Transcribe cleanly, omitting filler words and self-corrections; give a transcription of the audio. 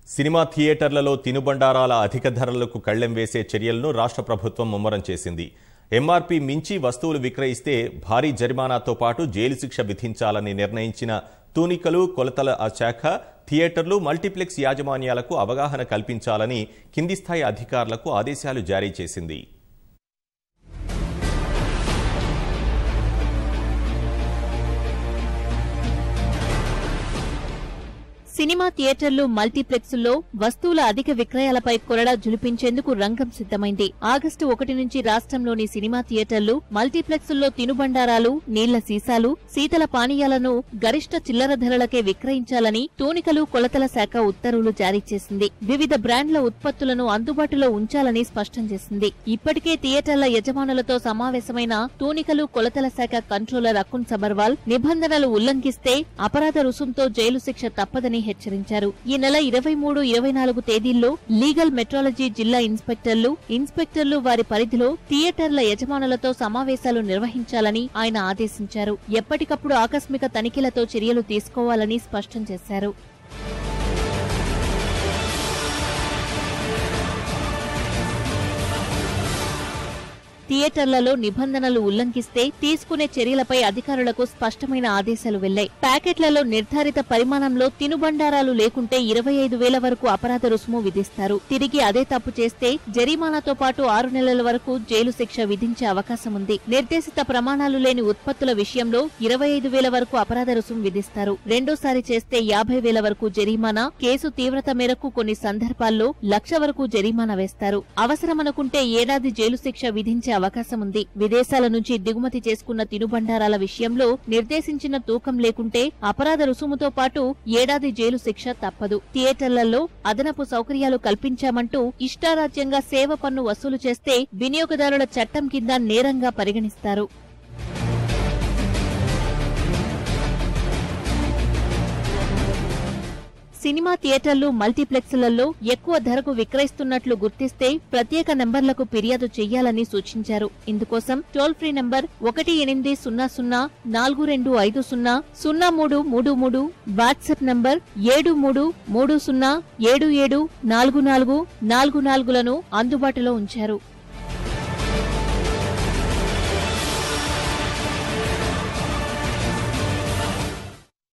Cinema థియేటర్లలో తినుబండారాల అధిక ధరలకు కళ్లెం వేసే చర్యలను రాష్ట్ర ప్రభుత్వం ముమ్మరం చేసింది. ఎంఆర్పీ మించి వస్తువులు విక్రయిస్తే భారీ జరిమానాతో పాటు జైలు శిక్ష విధించాలని నిర్ణయించిన తూనికలు కొలతల శాఖ థియేటర్లు మల్టీప్లెక్స్ యాజమాన్యాలకు అవగాహన కల్పించాలని కింది స్థాయి అధికారులకు ఆదేశాలు జారీ చేసింది. సినిమా థియేటర్లు మల్టీప్లెక్స్ల్లో వస్తువుల అధిక విక్రయాలపై కొరడా జులిపించేందుకు రంగం సిద్ధమైంది. ఆగస్టు 1 నుంచి రాష్ట్రంలోని సినిమా థియేటర్లు మల్టీప్లెక్స్ల్లో తినుబండారాలు, నీళ్ల సీసాలు, శీతల పానీయాలను గరిష్ట చిల్లర ధరలకే విక్రయించాలని తూనికలు కొలతల శాఖ ఉత్తర్వులు జారీ చేసింది. వివిధ బ్రాండ్ల ఉత్పత్తులను అందుబాటులో ఉంచాలని స్పష్టం చేసింది. ఇప్పటికే థియేటర్ల యజమానులతో సమావేశమైన తూనికలు కొలతల శాఖ కంట్రోలర్ అకున్ సబర్వాల్ నిబంధనలు ఉల్లంఘిస్తే అపరాధ రుసుంతో జైలు శిక్ష తప్పదని హెచ్చరించారు. ఈ నెల 23, 24 తేదీల్లో లీగల్ మెట్రాలజీ జిల్లా ఇన్స్పెక్టర్లు వారి పరిధిలో థియేటర్ల యజమానులతో సమావేశాలు నిర్వహించాలని ఆయన ఆదేశించారు. ఎప్పటికప్పుడు ఆకస్మిక తనిఖీలతో చర్యలు తీసుకోవాలని స్పష్టం చేశారు. థియేటర్లలో నిబంధనలు ఉల్లంఘిస్తే తీసుకునే చర్యలపై అధికారులకు స్పష్టమైన ఆదేశాలు వెళ్లాయి. ప్యాకెట్లలో నిర్ధారిత పరిమాణంలో తినుబండారాలు లేకుంటే 25,000 వరకు అపరాధ రుసుము విధిస్తారు. తిరిగి అదే తప్పు చేస్తే జరిమానాతో పాటు 6 నెలల వరకు జైలు శిక్ష విధించే అవకాశం ఉంది. నిర్దేశిత ప్రమాణాలు లేని ఉత్పత్తుల విషయంలో 25,000 వరకు అపరాధ రుసుము విధిస్తారు. రెండోసారి చేస్తే 50,000 వరకు జరిమానా, కేసు తీవ్రత మేరకు కొన్ని సందర్భాల్లో 1,00,000 వరకు జరిమానా వేస్తారు. అవసరమనుకుంటే ఏడాది జైలు శిక్ష విధించే అవకాశం ఉంది. విదేశాల నుంచి దిగుమతి చేసుకున్న తినుబండారాల విషయంలో నిర్దేశించిన తూకం లేకుంటే అపరాధ రుసుముతో పాటు ఏడాది జైలు శిక్ష తప్పదు. థియేటర్లలో అదనపు సౌకర్యాలు కల్పించామంటూ ఇష్టారాజ్యంగా సేవ పన్ను వసూలు చేస్తే వినియోగదారుల చట్టం కింద నేరంగా పరిగణిస్తారు. సినిమా థియేటర్లు మల్టీప్లెక్స్లలో ఎక్కువ ధరకు విక్రయిస్తున్నట్లు గుర్తిస్తే ప్రత్యేక నంబర్లకు ఫిర్యాదు చేయాలని సూచించారు. ఇందుకోసం toll free number 1800-0250-0333, WhatsApp number 7330774444లను అందుబాటులో ఉంచారు.